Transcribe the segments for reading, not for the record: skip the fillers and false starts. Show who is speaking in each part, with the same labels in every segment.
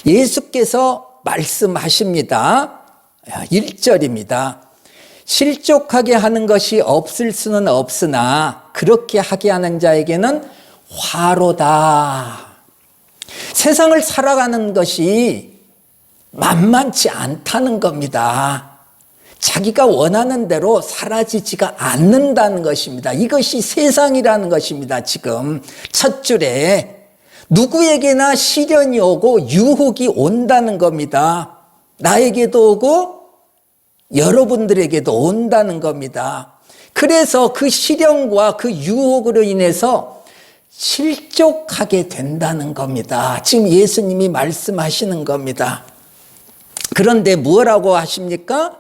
Speaker 1: 예수께서 말씀하십니다. 1절입니다. 실족하게 하는 것이 없을 수는 없으나 그렇게 하게 하는 자에게는 화로다. 세상을 살아가는 것이 만만치 않다는 겁니다. 자기가 원하는 대로 사라지지가 않는다는 것입니다. 이것이 세상이라는 것입니다. 지금 첫 줄에 누구에게나 시련이 오고 유혹이 온다는 겁니다. 나에게도 오고 여러분들에게도 온다는 겁니다. 그래서 그 시련과 그 유혹으로 인해서 실족하게 된다는 겁니다. 지금 예수님이 말씀하시는 겁니다. 그런데 뭐라고 하십니까?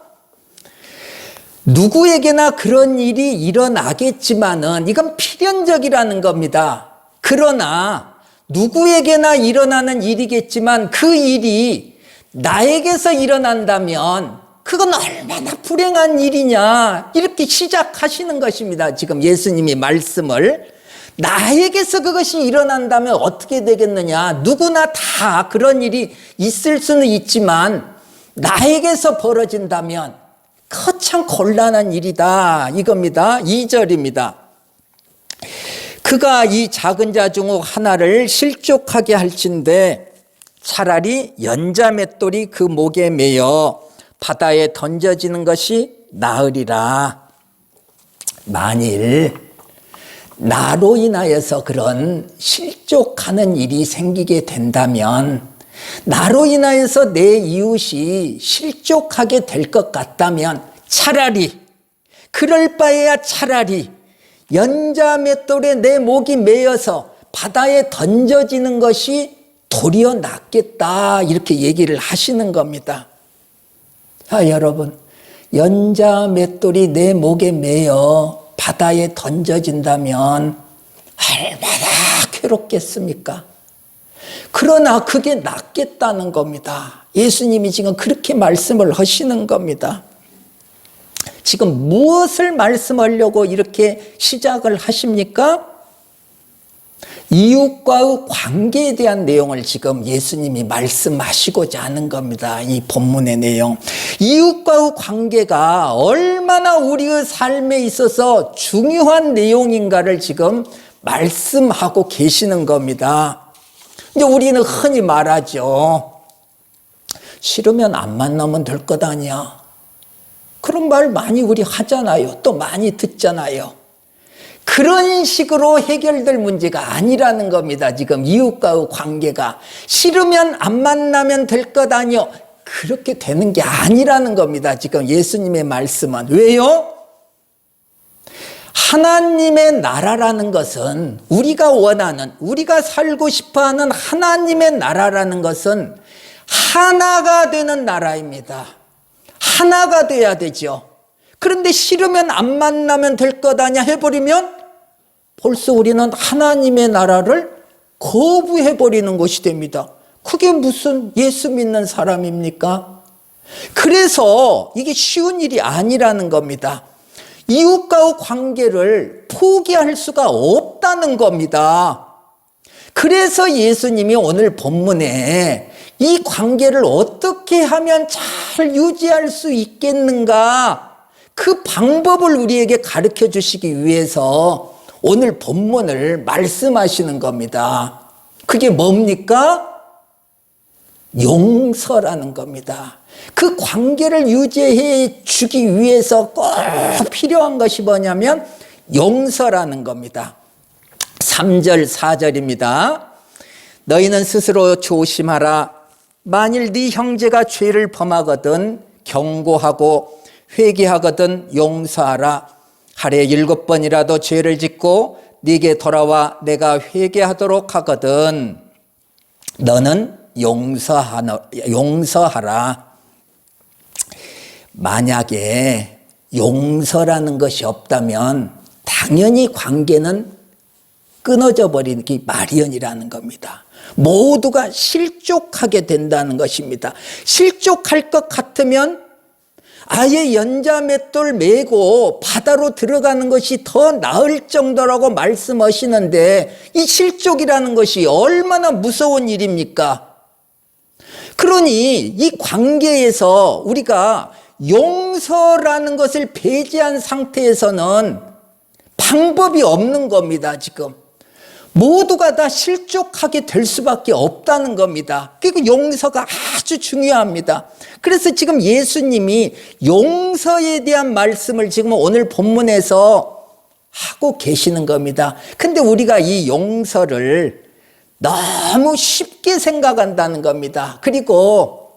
Speaker 1: 누구에게나 그런 일이 일어나겠지만은 이건 필연적이라는 겁니다. 그러나 누구에게나 일어나는 일이겠지만 그 일이 나에게서 일어난다면 그건 얼마나 불행한 일이냐, 이렇게 시작하시는 것입니다. 지금 예수님이 말씀을. 나에게서 그것이 일어난다면 어떻게 되겠느냐. 누구나 다 그런 일이 있을 수는 있지만 나에게서 벌어진다면 거참 곤란한 일이다, 이겁니다. 2절입니다. 그가 이 작은 자 중 하나를 실족하게 할진대 차라리 연자맷돌이 그 목에 매여 바다에 던져지는 것이 나으리라. 만일 나로 인하여서 그런 실족하는 일이 생기게 된다면, 나로 인하여서 내 이웃이 실족하게 될 것 같다면 차라리, 그럴 바에야 차라리 연자맷돌에 내 목이 매여서 바다에 던져지는 것이 도리어 낫겠다, 이렇게 얘기를 하시는 겁니다. 자, 여러분, 연자맷돌이 내 목에 매여 바다에 던져진다면 얼마나 괴롭겠습니까? 그러나 그게 낫겠다는 겁니다. 예수님이 지금 그렇게 말씀을 하시는 겁니다. 지금 무엇을 말씀하려고 이렇게 시작을 하십니까? 이웃과의 관계에 대한 내용을 지금 예수님이 말씀하시고자 하는 겁니다. 이 본문의 내용. 이웃과의 관계가 얼마나 우리의 삶에 있어서 중요한 내용인가를 지금 말씀하고 계시는 겁니다. 이제 우리는 흔히 말하죠. 싫으면 안 만나면 될 것 아니야. 그런 말 많이 우리 하잖아요. 또 많이 듣잖아요. 그런 식으로 해결될 문제가 아니라는 겁니다. 지금 이웃과의 관계가 싫으면 안 만나면 될 것 아니요. 그렇게 되는 게 아니라는 겁니다. 지금 예수님의 말씀은. 왜요? 하나님의 나라라는 것은, 우리가 원하는, 우리가 살고 싶어하는 하나님의 나라라는 것은 하나가 되는 나라입니다. 하나가 돼야 되죠. 그런데 싫으면 안 만나면 될 것 아니야 해버리면 벌써 우리는 하나님의 나라를 거부해버리는 것이 됩니다. 그게 무슨 예수 믿는 사람입니까? 그래서 이게 쉬운 일이 아니라는 겁니다. 이웃과의 관계를 포기할 수가 없다는 겁니다. 그래서 예수님이 오늘 본문에 이 관계를 어떻게 하면 잘 유지할 수 있겠는가, 그 방법을 우리에게 가르쳐 주시기 위해서 오늘 본문을 말씀하시는 겁니다. 그게 뭡니까? 용서라는 겁니다. 그 관계를 유지해 주기 위해서 꼭 필요한 것이 뭐냐면 용서라는 겁니다. 3절 4절입니다. 너희는 스스로 조심하라. 만일 네 형제가 죄를 범하거든 경고하고 회개하거든 용서하라. 하루에 7번이라도 죄를 짓고 네게 돌아와 내가 회개하도록 하거든 너는 용서하라. 만약에 용서라는 것이 없다면 당연히 관계는 끊어져 버리기 마련이라는 겁니다. 모두가 실족하게 된다는 것입니다. 실족할 것 같으면 아예 연자맷돌 메고 바다로 들어가는 것이 더 나을 정도라고 말씀하시는데, 이 실족이라는 것이 얼마나 무서운 일입니까? 그러니 이 관계에서 우리가 용서라는 것을 배제한 상태에서는 방법이 없는 겁니다. 지금 모두가 다 실족하게 될 수밖에 없다는 겁니다. 그리고 용서가 아주 중요합니다. 그래서 지금 예수님이 용서에 대한 말씀을 지금 오늘 본문에서 하고 계시는 겁니다. 근데 우리가 이 용서를 너무 쉽게 생각한다는 겁니다. 그리고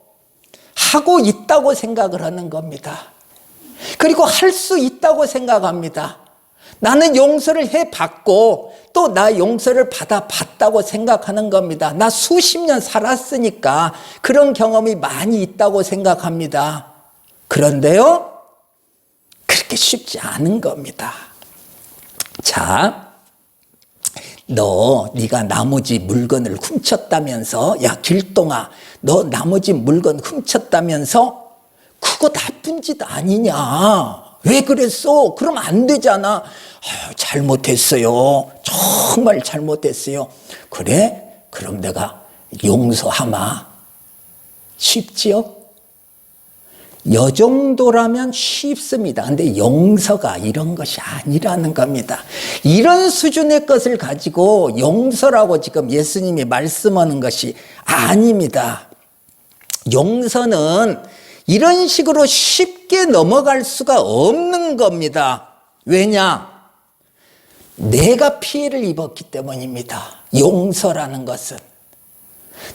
Speaker 1: 하고 있다고 생각을 하는 겁니다. 그리고 할 수 있다고 생각합니다. 나는 용서를 해봤고 또 나 용서를 받아봤다고 생각하는 겁니다. 나 수십 년 살았으니까 그런 경험이 많이 있다고 생각합니다. 그런데요, 그렇게 쉽지 않은 겁니다. 자, 네가 나머지 물건을 훔쳤다면서, 야 길동아, 너 나머지 물건 훔쳤다면서 그거 나쁜 짓 아니냐? 왜 그랬어? 그럼 안 되잖아. 잘못했어요. 정말 잘못했어요. 그래? 그럼 내가 용서하마. 쉽지요? 요 정도라면 쉽습니다. 근데 용서가 이런 것이 아니라는 겁니다. 이런 수준의 것을 가지고 용서라고 지금 예수님이 말씀하는 것이 아닙니다. 용서는 이런 식으로 쉽게 넘어갈 수가 없는 겁니다. 왜냐? 내가 피해를 입었기 때문입니다. 용서라는 것은.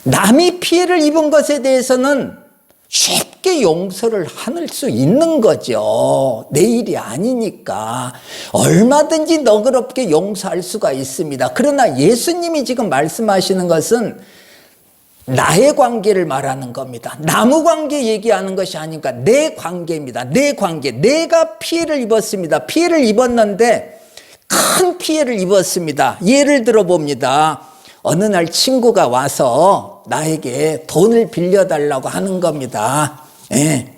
Speaker 1: 남이 피해를 입은 것에 대해서는 쉽게 용서를 할 수 있는 거죠. 내 일이 아니니까 얼마든지 너그럽게 용서할 수가 있습니다. 그러나 예수님이 지금 말씀하시는 것은 나의 관계를 말하는 겁니다. 나무 관계 얘기하는 것이 아니니까 내 관계입니다. 내 관계. 내가 피해를 입었습니다. 피해를 입었는데 큰 피해를 입었습니다. 예를 들어 봅니다. 어느 날 친구가 와서 나에게 돈을 빌려달라고 하는 겁니다. 예.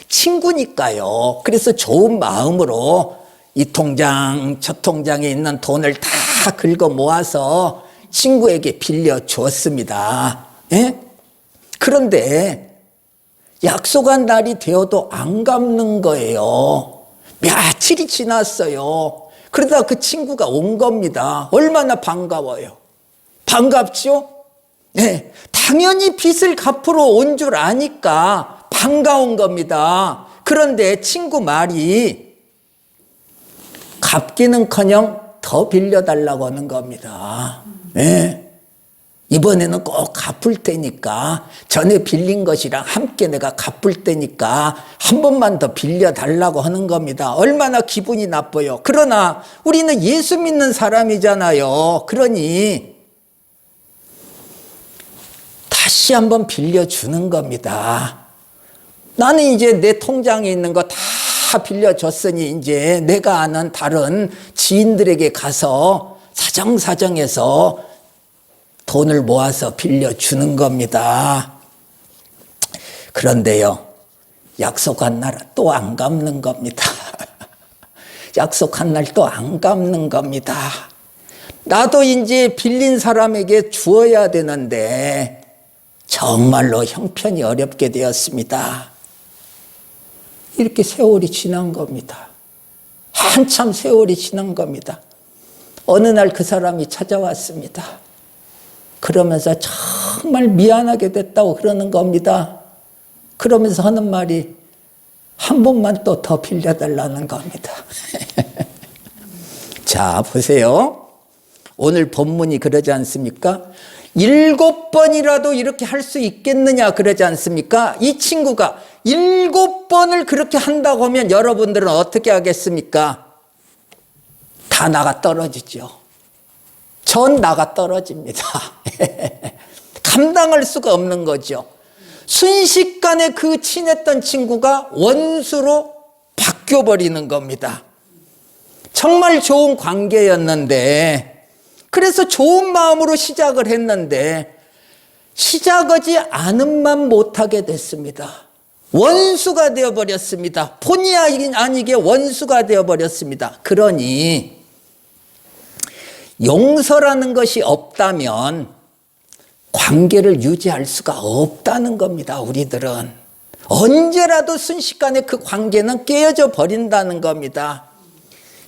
Speaker 1: 친구니까요. 그래서 좋은 마음으로 이 통장, 저 통장에 있는 돈을 다 긁어 모아서 친구에게 빌려주었습니다. 예? 그런데 약속한 날이 되어도 안 갚는 거예요. 며칠이 지났어요. 그러다 그 친구가 온 겁니다. 얼마나 반가워요. 반갑죠? 네, 당연히 빚을 갚으러 온 줄 아니까 반가운 겁니다. 그런데 친구 말이 갚기는커녕 더 빌려달라고 하는 겁니다. 네, 이번에는 꼭 갚을 테니까 전에 빌린 것이랑 함께 내가 갚을 테니까 한 번만 더 빌려달라고 하는 겁니다. 얼마나 기분이 나빠요. 그러나 우리는 예수 믿는 사람이잖아요. 그러니 다시 한번 빌려주는 겁니다. 나는 이제 내 통장에 있는 거 다 빌려줬으니 이제 내가 아는 다른 지인들에게 가서 사정사정해서 돈을 모아서 빌려주는 겁니다. 그런데요, 약속한 날 또 안 갚는 겁니다. 약속한 날 또 안 갚는 겁니다. 나도 이제 빌린 사람에게 주어야 되는데 정말로 형편이 어렵게 되었습니다. 이렇게 세월이 지난 겁니다. 한참 세월이 지난 겁니다. 어느 날 그 사람이 찾아왔습니다. 그러면서 정말 미안하게 됐다고 그러는 겁니다. 그러면서 하는 말이 한 번만 또 더 빌려달라는 겁니다. 자, 보세요. 오늘 본문이 그러지 않습니까? 7번이라도 이렇게 할 수 있겠느냐 그러지 않습니까? 이 친구가 7번을 그렇게 한다고 하면 여러분들은 어떻게 하겠습니까? 다 나가 떨어지죠. 전 나가 떨어집니다. 감당할 수가 없는 거죠. 순식간에 그 친했던 친구가 원수로 바뀌어버리는 겁니다. 정말 좋은 관계였는데, 그래서 좋은 마음으로 시작을 했는데 시작하지 않은만 못하게 됐습니다. 원수가 되어버렸습니다. 본의 아니게 원수가 되어버렸습니다. 그러니 용서라는 것이 없다면 관계를 유지할 수가 없다는 겁니다. 우리들은 언제라도 순식간에 그 관계는 깨어져 버린다는 겁니다.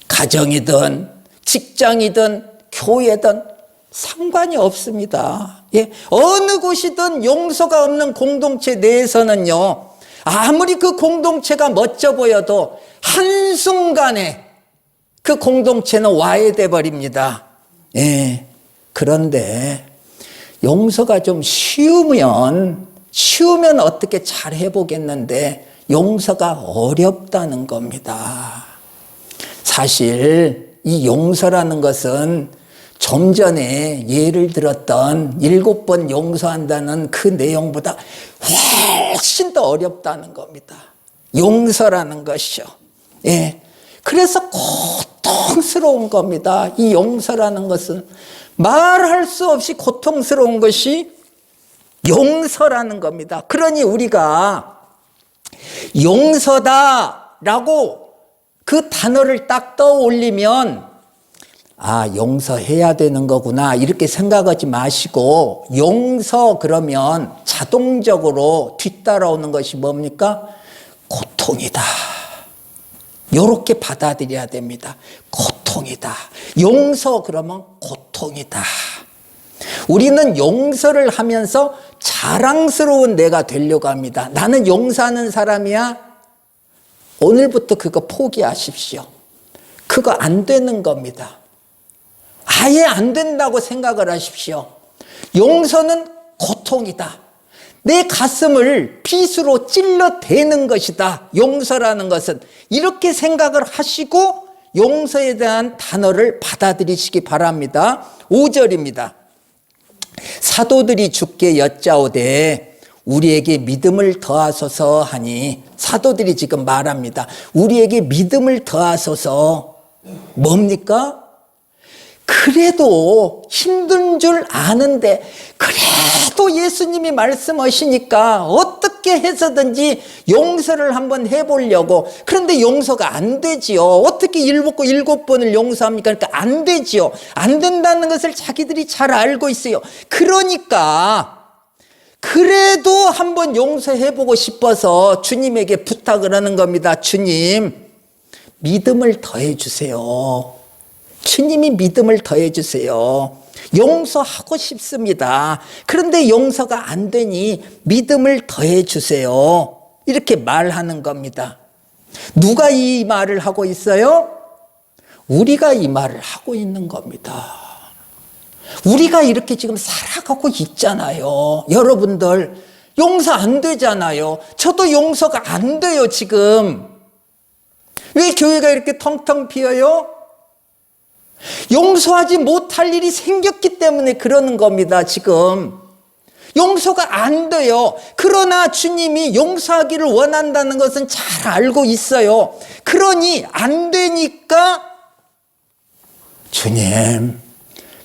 Speaker 1: 가정이든 직장이든 교회든 상관이 없습니다. 예, 어느 곳이든 용서가 없는 공동체 내에서는요, 아무리 그 공동체가 멋져 보여도 한순간에 그 공동체는 와해돼 버립니다. 예, 그런데 용서가 좀 쉬우면 어떻게 잘 해보겠는데 용서가 어렵다는 겁니다. 사실 이 용서라는 것은 좀 전에 예를 들었던 7번 용서한다는 그 내용보다 훨씬 더 어렵다는 겁니다. 용서라는 것이요. 예. 그래서 고통스러운 겁니다. 이 용서라는 것은 말할 수 없이 고통스러운 것이 용서라는 겁니다. 그러니 우리가 용서다라고 그 단어를 딱 떠올리면 용서해야 되는 거구나 이렇게 생각하지 마시고, 용서 그러면 자동적으로 뒤따라오는 것이 뭡니까? 고통이다. 이렇게 받아들여야 됩니다. 고통이다. 용서 그러면 고통이다. 우리는 용서를 하면서 자랑스러운 내가 되려고 합니다. 나는 용서하는 사람이야. 오늘부터 그거 포기하십시오. 그거 안 되는 겁니다. 아예 안 된다고 생각을 하십시오. 용서는 고통이다. 내 가슴을 빗으로 찔러대는 것이다. 용서라는 것은. 이렇게 생각을 하시고 용서에 대한 단어를 받아들이시기 바랍니다. 5절입니다. 사도들이 주께 여짜오되 우리에게 믿음을 더하소서 하니, 사도들이 지금 말합니다. 우리에게 믿음을 더하소서. 뭡니까? 그래도 힘든 줄 아는데 그래도 예수님이 말씀하시니까 어떻게 해서든지 용서를 한번 해보려고. 그런데 용서가 안 되지요. 어떻게 7번을 용서합니까? 그러니까 안 되지요. 안 된다는 것을 자기들이 잘 알고 있어요. 그러니까 그래도 한번 용서해보고 싶어서 주님에게 부탁을 하는 겁니다. 주님, 믿음을 더해주세요. 주님이 믿음을 더해주세요. 용서하고 싶습니다. 그런데 용서가 안 되니 믿음을 더해주세요. 이렇게 말하는 겁니다. 누가 이 말을 하고 있어요? 우리가 이 말을 하고 있는 겁니다. 우리가 이렇게 지금 살아가고 있잖아요. 여러분들 용서 안 되잖아요. 저도 용서가 안 돼요. 지금 왜 교회가 이렇게 텅텅 비어요? 용서하지 못할 일이 생겼기 때문에 그러는 겁니다. 지금 용서가 안 돼요. 그러나 주님이 용서하기를 원한다는 것은 잘 알고 있어요. 그러니 안 되니까 주님,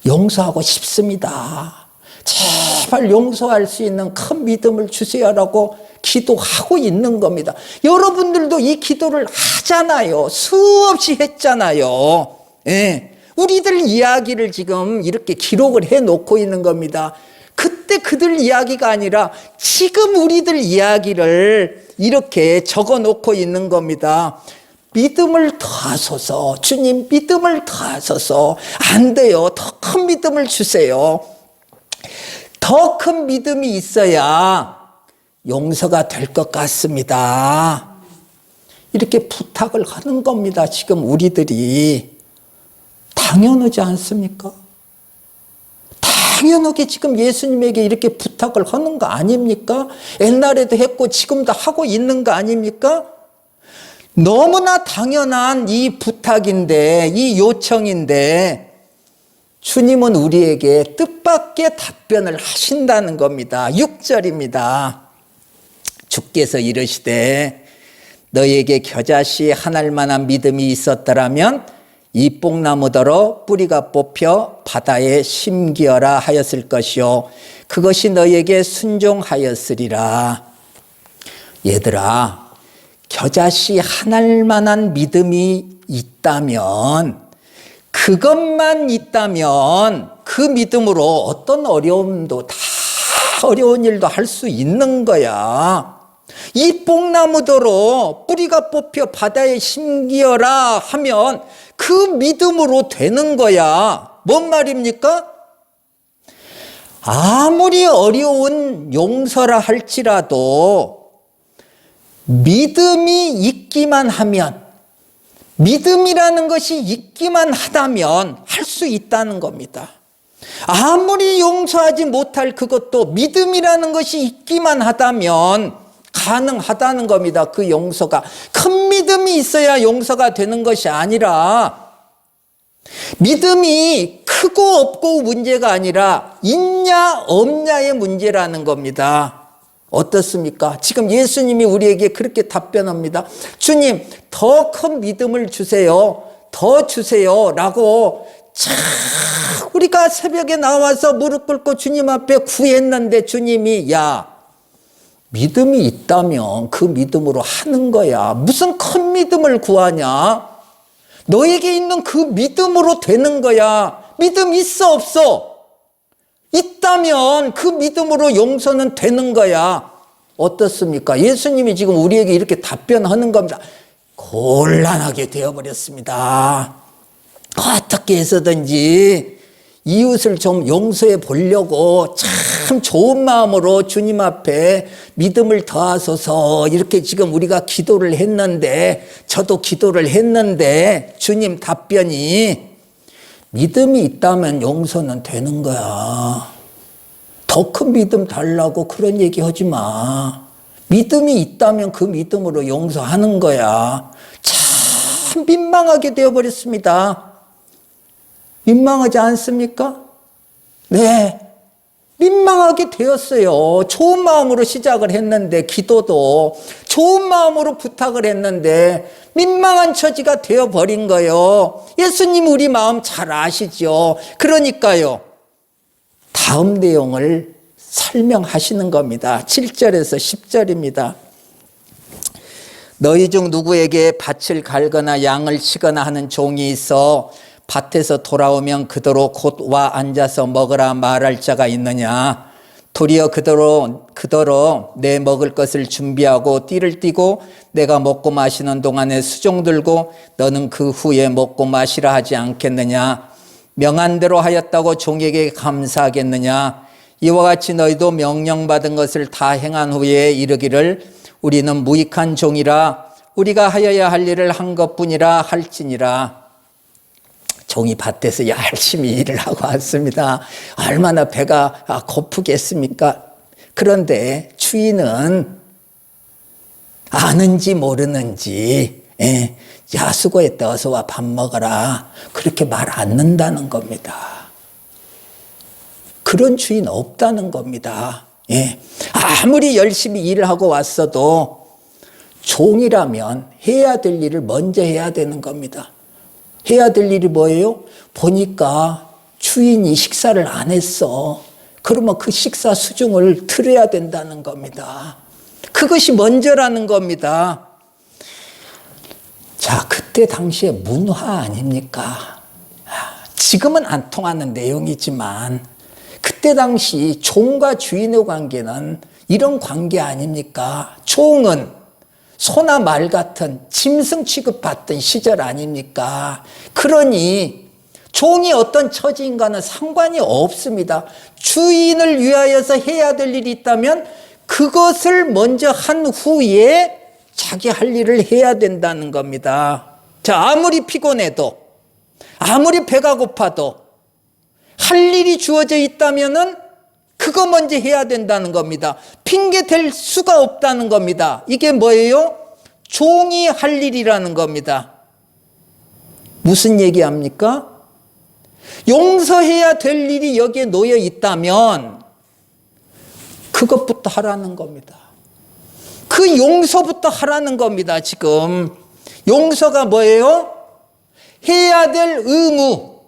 Speaker 1: 용서하고 싶습니다. 제발 용서할 수 있는 큰 믿음을 주세요라고 기도하고 있는 겁니다. 여러분들도 이 기도를 하잖아요. 수없이 했잖아요. 예. 우리들 이야기를 지금 이렇게 기록을 해놓고 있는 겁니다. 그때 그들 이야기가 아니라 지금 우리들 이야기를 이렇게 적어놓고 있는 겁니다. 믿음을 더하소서. 주님, 믿음을 더하소서. 안 돼요. 더 큰 믿음을 주세요. 더 큰 믿음이 있어야 용서가 될 것 같습니다. 이렇게 부탁을 하는 겁니다. 지금 우리들이. 당연하지 않습니까? 당연하게 지금 예수님에게 이렇게 부탁을 하는 거 아닙니까? 옛날에도 했고 지금도 하고 있는 거 아닙니까? 너무나 당연한 이 부탁인데, 이 요청인데 주님은 우리에게 뜻밖의 답변을 하신다는 겁니다. 6절입니다. 주께서 이르시되 너에게 겨자씨 하나일 만한 믿음이 있었더라면 이 뽕나무더러 뿌리가 뽑혀 바다에 심기어라 하였을 것이요 그것이 너에게 순종하였으리라. 얘들아, 겨자씨 하나일 만한 믿음이 있다면, 그것만 있다면 그 믿음으로 어떤 어려움도 다 어려운 일도 할 수 있는 거야. 이 뽕나무더러 뿌리가 뽑혀 바다에 심기어라 하면 그 믿음으로 되는 거야. 뭔 말입니까? 아무리 어려운 용서라 할지라도 믿음이 있기만 하면, 믿음이라는 것이 있기만 하다면 할 수 있다는 겁니다. 아무리 용서하지 못할 그것도 믿음이라는 것이 있기만 하다면 가능하다는 겁니다. 그 용서가. 큰 믿음이 있어야 용서가 되는 것이 아니라, 믿음이 크고 없고 문제가 아니라 있냐 없냐의 문제라는 겁니다. 어떻습니까? 지금 예수님이 우리에게 그렇게 답변합니다. 주님, 더 큰 믿음을 주세요. 더 주세요. 라고 우리가 새벽에 나와서 무릎 꿇고 주님 앞에 구했는데 주님이 믿음이 있다면 그 믿음으로 하는 거야. 무슨 큰 믿음을 구하냐? 너에게 있는 그 믿음으로 되는 거야. 믿음 있어 없어? 있다면 그 믿음으로 용서는 되는 거야. 어떻습니까? 예수님이 지금 우리에게 이렇게 답변하는 겁니다. 곤란하게 되어버렸습니다. 어떻게 해서든지 이웃을 좀 용서해 보려고 참 좋은 마음으로 주님 앞에 믿음을 더하소서 이렇게 지금 우리가 기도를 했는데, 저도 기도를 했는데 주님 답변이 믿음이 있다면 용서는 되는 거야. 더 큰 믿음 달라고 그런 얘기 하지 마. 믿음이 있다면 그 믿음으로 용서하는 거야. 참 민망하게 되어버렸습니다. 민망하지 않습니까? 네, 민망하게 되었어요. 좋은 마음으로 시작을 했는데, 기도도 좋은 마음으로 부탁을 했는데 민망한 처지가 되어버린 거예요. 예수님 우리 마음 잘 아시죠? 그러니까요, 다음 내용을 설명하시는 겁니다. 7절에서 10절입니다. 너희 중 누구에게 밭을 갈거나 양을 치거나 하는 종이 있어 밭에서 돌아오면 그대로 곧 와 앉아서 먹으라 말할 자가 있느냐? 도리어 그대로 내 먹을 것을 준비하고 띠를 띠고 내가 먹고 마시는 동안에 수종 들고 너는 그 후에 먹고 마시라 하지 않겠느냐? 명한 대로 하였다고 종에게 감사하겠느냐? 이와 같이 너희도 명령받은 것을 다 행한 후에 이르기를 우리는 무익한 종이라 우리가 하여야 할 일을 한 것뿐이라 할지니라. 종이 밭에서 열심히 일을 하고 왔습니다. 얼마나 배가 고프겠습니까? 그런데 주인은 아는지 모르는지 야, 수고했다, 어서 와 밥 먹어라, 그렇게 말 안 는다는 겁니다. 그런 주인 없다는 겁니다. 아무리 열심히 일을 하고 왔어도 종이라면 해야 될 일을 먼저 해야 되는 겁니다. 해야 될 일이 뭐예요? 보니까 주인이 식사를 안 했어. 그러면 그 식사 수중을 들어야 된다는 겁니다. 그것이 먼저라는 겁니다. 자, 그때 당시에 문화 아닙니까? 지금은 안 통하는 내용이지만 그때 당시 종과 주인의 관계는 이런 관계 아닙니까? 종은 소나 말 같은 짐승 취급받던 시절 아닙니까? 그러니 종이 어떤 처지인가는 상관이 없습니다. 주인을 위하여서 해야 될 일이 있다면 그것을 먼저 한 후에 자기 할 일을 해야 된다는 겁니다. 자, 아무리 피곤해도, 아무리 배가 고파도 할 일이 주어져 있다면은 그거 먼저 해야 된다는 겁니다. 핑계 댈 수가 없다는 겁니다. 이게 뭐예요? 종이 할 일이라는 겁니다. 무슨 얘기합니까? 용서해야 될 일이 여기에 놓여 있다면 그것부터 하라는 겁니다. 그 용서부터 하라는 겁니다. 지금 용서가 뭐예요? 해야 될 의무.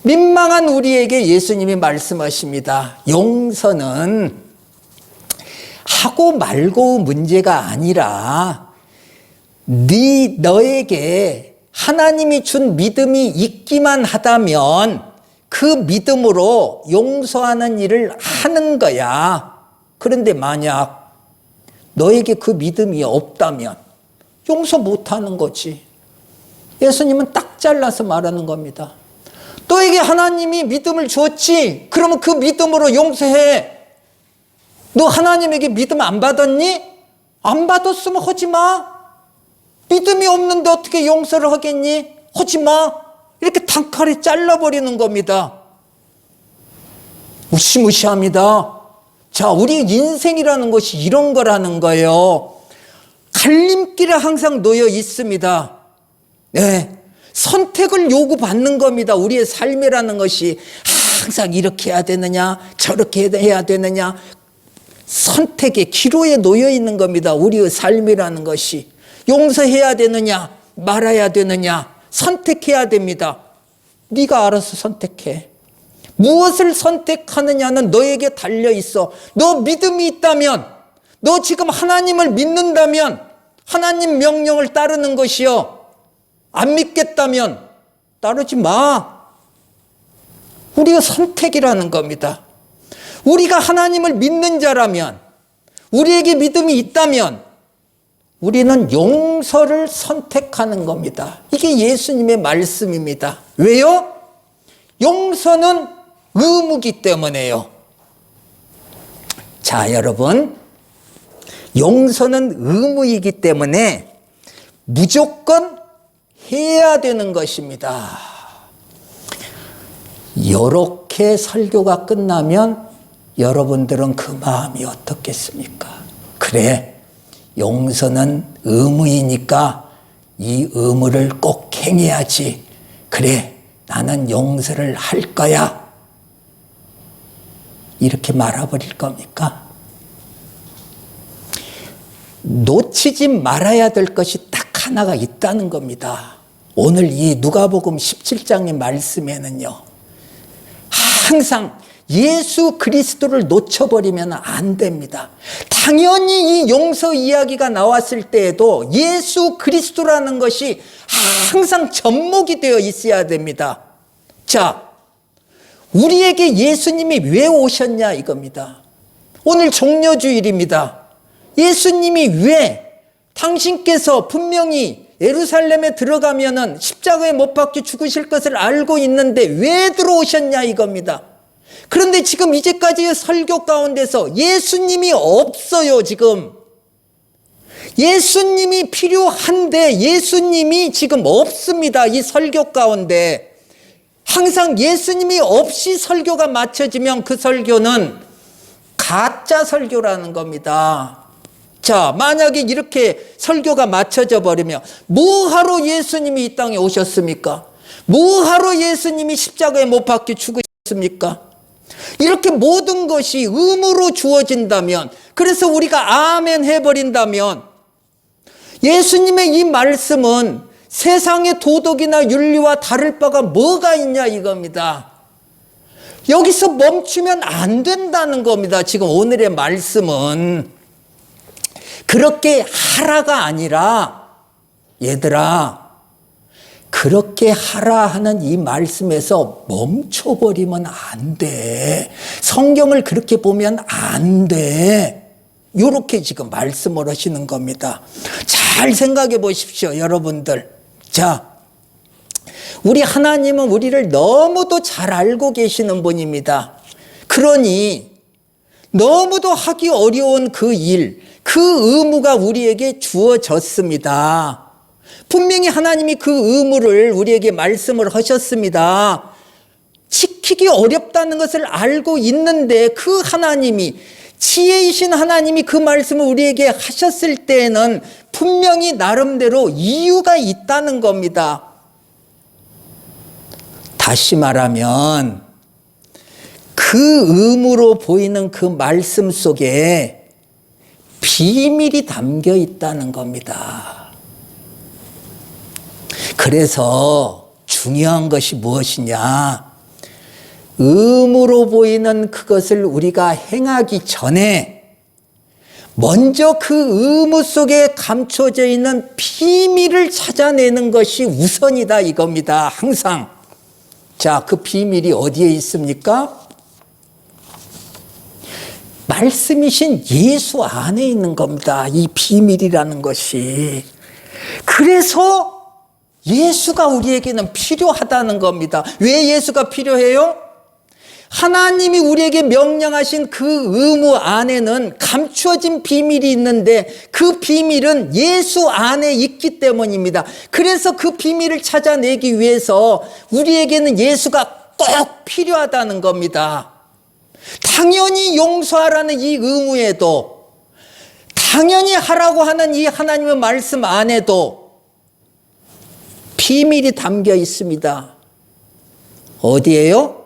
Speaker 1: 민망한 우리에게 예수님이 말씀하십니다. 용서는 하고 말고 문제가 아니라 너에게 하나님이 준 믿음이 있기만 하다면 그 믿음으로 용서하는 일을 하는 거야. 그런데 만약 너에게 그 믿음이 없다면 용서 못하는 거지. 예수님은 딱 잘라서 말하는 겁니다. 너에게 하나님이 믿음을 주었지? 그러면 그 믿음으로 용서해. 너 하나님에게 믿음 안 받았니? 안 받았으면 하지 마. 믿음이 없는데 어떻게 용서를 하겠니? 하지 마. 이렇게 단칼에 잘라버리는 겁니다. 무시무시합니다. 자, 우리 인생이라는 것이 이런 거라는 거예요. 갈림길에 항상 놓여 있습니다. 네. 선택을 요구받는 겁니다. 우리의 삶이라는 것이 항상 이렇게 해야 되느냐, 저렇게 해야 되느냐, 선택의 기로에 놓여 있는 겁니다. 우리의 삶이라는 것이. 용서해야 되느냐, 말아야 되느냐, 선택해야 됩니다. 네가 알아서 선택해. 무엇을 선택하느냐는 너에게 달려 있어. 너 믿음이 있다면, 너 지금 하나님을 믿는다면 하나님 명령을 따르는 것이요. 안 믿겠다면 따르지 마. 우리가 선택이라는 겁니다. 우리가 하나님을 믿는 자라면, 우리에게 믿음이 있다면 우리는 용서를 선택하는 겁니다. 이게 예수님의 말씀입니다. 왜요? 용서는 의무이기 때문에요. 자, 여러분, 용서는 의무이기 때문에 무조건 해야 되는 것입니다. 이렇게 설교가 끝나면 여러분들은 그 마음이 어떻겠습니까? 그래, 용서는 의무이니까 이 의무를 꼭 행해야지. 그래, 나는 용서를 할 거야. 이렇게 말아버릴 겁니까? 놓치지 말아야 될 것이 딱 하나가 있다는 겁니다. 오늘 이 누가복음 17장의 말씀에는요, 항상 예수 그리스도를 놓쳐버리면 안 됩니다. 당연히 이 용서 이야기가 나왔을 때에도 예수 그리스도라는 것이 항상 접목이 되어 있어야 됩니다. 자, 우리에게 예수님이 왜 오셨냐 이겁니다. 오늘 종려주일입니다. 예수님이 왜, 당신께서 분명히 예루살렘에 들어가면은 십자가에 못 박혀 죽으실 것을 알고 있는데 왜 들어오셨냐 이겁니다. 그런데 지금 이제까지의 설교 가운데서 예수님이 없어요. 지금 예수님이 필요한데 예수님이 지금 없습니다. 이 설교 가운데 항상 예수님이 없이 설교가 맞춰지면 그 설교는 가짜 설교라는 겁니다. 자, 만약에 이렇게 설교가 맞춰져 버리면 뭐하러 예수님이 이 땅에 오셨습니까? 뭐하러 예수님이 십자가에 못 박혀 죽으셨습니까? 이렇게 모든 것이 의무로 주어진다면, 그래서 우리가 아멘 해버린다면 예수님의 이 말씀은 세상의 도덕이나 윤리와 다를 바가 뭐가 있냐 이겁니다. 여기서 멈추면 안 된다는 겁니다. 지금 오늘의 말씀은 그렇게 하라가 아니라, 얘들아, 그렇게 하라 하는 이 말씀에서 멈춰버리면 안 돼. 성경을 그렇게 보면 안 돼. 이렇게 지금 말씀을 하시는 겁니다. 잘 생각해 보십시오, 여러분들. 자, 우리 하나님은 우리를 너무도 잘 알고 계시는 분입니다. 그러니 너무도 하기 어려운 그 일, 그 의무가 우리에게 주어졌습니다. 분명히 하나님이 그 의무를 우리에게 말씀을 하셨습니다. 지키기 어렵다는 것을 알고 있는데 그 하나님이, 지혜이신 하나님이 그 말씀을 우리에게 하셨을 때에는 분명히 나름대로 이유가 있다는 겁니다. 다시 말하면 그 의무로 보이는 그 말씀 속에 비밀이 담겨 있다는 겁니다. 그래서 중요한 것이 무엇이냐? 의무로 보이는 그것을 우리가 행하기 전에 먼저 그 의무 속에 감춰져 있는 비밀을 찾아내는 것이 우선이다 이겁니다. 항상. 자, 그 비밀이 어디에 있습니까? 말씀이신 예수 안에 있는 겁니다. 이 비밀이라는 것이. 그래서 예수가 우리에게는 필요하다는 겁니다. 왜 예수가 필요해요? 하나님이 우리에게 명령하신 그 의무 안에는 감추어진 비밀이 있는데 그 비밀은 예수 안에 있기 때문입니다. 그래서 그 비밀을 찾아내기 위해서 우리에게는 예수가 꼭 필요하다는 겁니다. 당연히 용서하라는 이 의무에도, 당연히 하라고 하는 이 하나님의 말씀 안에도 비밀이 담겨 있습니다. 어디에요?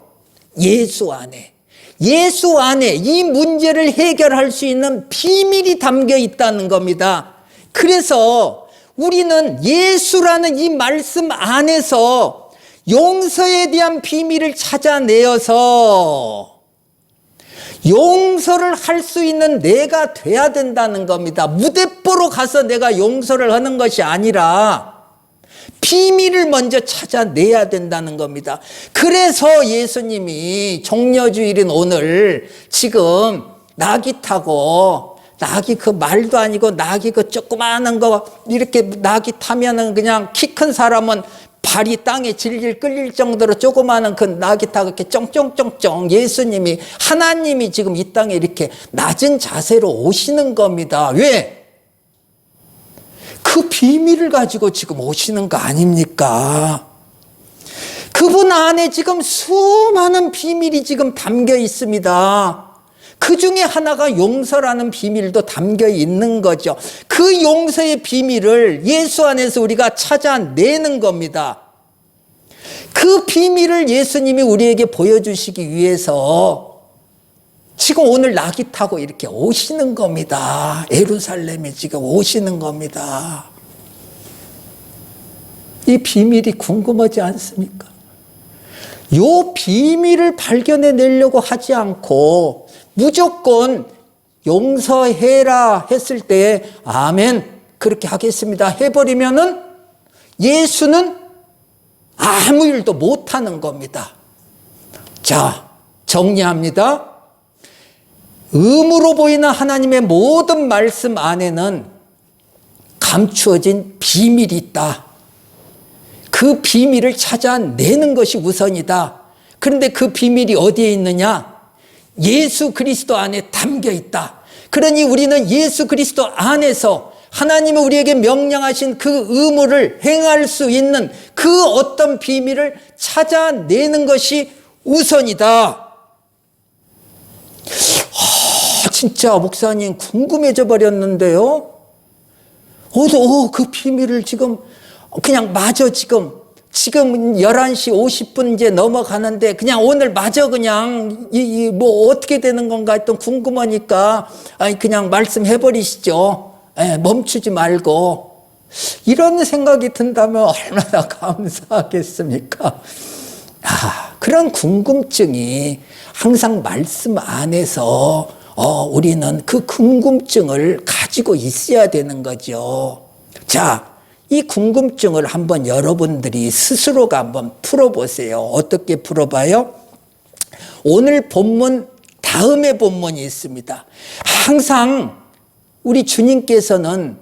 Speaker 1: 예수 안에. 예수 안에 이 문제를 해결할 수 있는 비밀이 담겨 있다는 겁니다. 그래서 우리는 예수라는 이 말씀 안에서 용서에 대한 비밀을 찾아내어서 용서를 할 수 있는 내가 돼야 된다는 겁니다. 무대뽀로 가서 내가 용서를 하는 것이 아니라 비밀을 먼저 찾아내야 된다는 겁니다. 그래서 예수님이 종려주일인 오늘 지금 나귀 타고, 나귀 그 말도 아니고 나귀 그 조그마한 거 이렇게 나귀 타면은 그냥 키 큰 사람은 발이 땅에 질질 끌릴 정도로 조그마한 그 나귀 타고 이렇게 쫑쫑쫑쫑 예수님이, 하나님이 지금 이 땅에 이렇게 낮은 자세로 오시는 겁니다. 왜? 그 비밀을 가지고 지금 오시는 거 아닙니까? 그분 안에 지금 수많은 비밀이 지금 담겨 있습니다. 그 중에 하나가 용서라는 비밀도 담겨 있는 거죠. 그 용서의 비밀을 예수 안에서 우리가 찾아내는 겁니다. 그 비밀을 예수님이 우리에게 보여주시기 위해서 지금 오늘 나귀 타고 이렇게 오시는 겁니다. 예루살렘에 지금 오시는 겁니다. 이 비밀이 궁금하지 않습니까? 이 비밀을 발견해 내려고 하지 않고 무조건 용서해라 했을 때 아멘 그렇게 하겠습니다 해버리면은 예수는 아무 일도 못하는 겁니다. 자, 정리합니다. 의무로 보이는 하나님의 모든 말씀 안에는 감추어진 비밀이 있다. 그 비밀을 찾아내는 것이 우선이다. 그런데 그 비밀이 어디에 있느냐? 예수 그리스도 안에 담겨 있다. 그러니 우리는 예수 그리스도 안에서 하나님이 우리에게 명령하신 그 의무를 행할 수 있는 그 어떤 비밀을 찾아내는 것이 우선이다. 진짜 목사님 궁금해져 버렸는데요. 그 비밀을 지금 그냥 마저 지금 11시 50분 이제 넘어가는데 그냥 오늘 마저 그냥 뭐 어떻게 되는 건가 했던 궁금하니까 그냥 말씀해 버리시죠. 멈추지 말고. 이런 생각이 든다면 얼마나 감사하겠습니까? 그런 궁금증이 항상 말씀 안에서 우리는 그 궁금증을 가지고 있어야 되는 거죠. 자, 이 궁금증을 한번 여러분들이 스스로가 한번 풀어보세요. 어떻게 풀어봐요? 오늘 본문 다음에 본문이 있습니다. 항상 우리 주님께서는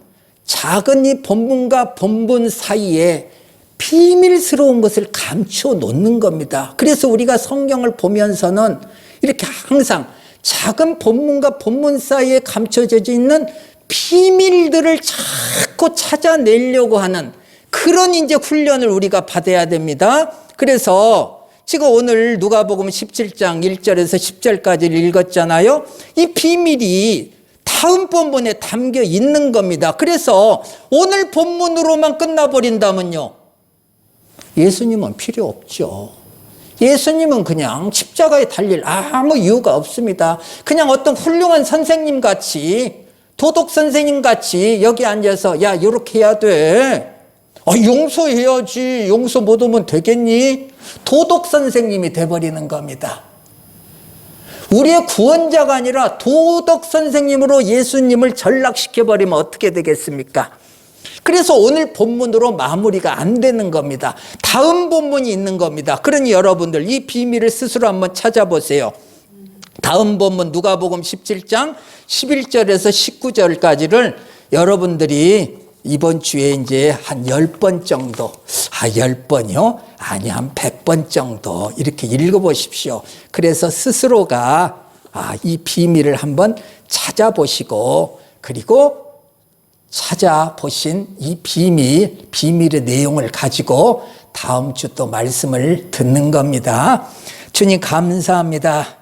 Speaker 1: 작은 이 본문과 본문 사이에 비밀스러운 것을 감추어 놓는 겁니다. 그래서 우리가 성경을 보면서는 이렇게 항상 작은 본문과 본문 사이에 감춰져 있는 비밀들을 자꾸 찾아내려고 하는 그런 이제 훈련을 우리가 받아야 됩니다. 그래서 지금 오늘 누가복음 17장 1절에서 10절까지를 읽었잖아요. 이 비밀이 다음 본문에 담겨 있는 겁니다. 그래서 오늘 본문으로만 끝나버린다면요, 예수님은 필요 없죠. 예수님은 그냥 십자가에 달릴 아무 이유가 없습니다. 그냥 어떤 훌륭한 선생님 같이, 도덕 선생님 같이 여기 앉아서 야 이렇게 해야 돼. 용서해야지. 용서 못 하면 되겠니? 도덕 선생님이 돼버리는 겁니다. 우리의 구원자가 아니라 도덕 선생님으로 예수님을 전락시켜버리면 어떻게 되겠습니까? 그래서 오늘 본문으로 마무리가 안 되는 겁니다. 다음 본문이 있는 겁니다. 그러니 여러분들 이 비밀을 스스로 한번 찾아보세요. 다음 본문 누가복음 17장 11절에서 19절까지를 여러분들이 이번 주에 이제 한 10번 정도, 10번이요? 아니, 한 100번 정도 이렇게 읽어보십시오. 그래서 스스로가 이 비밀을 한번 찾아보시고, 그리고 찾아보신 이 비밀의 내용을 가지고 다음 주 또 말씀을 듣는 겁니다. 주님 감사합니다.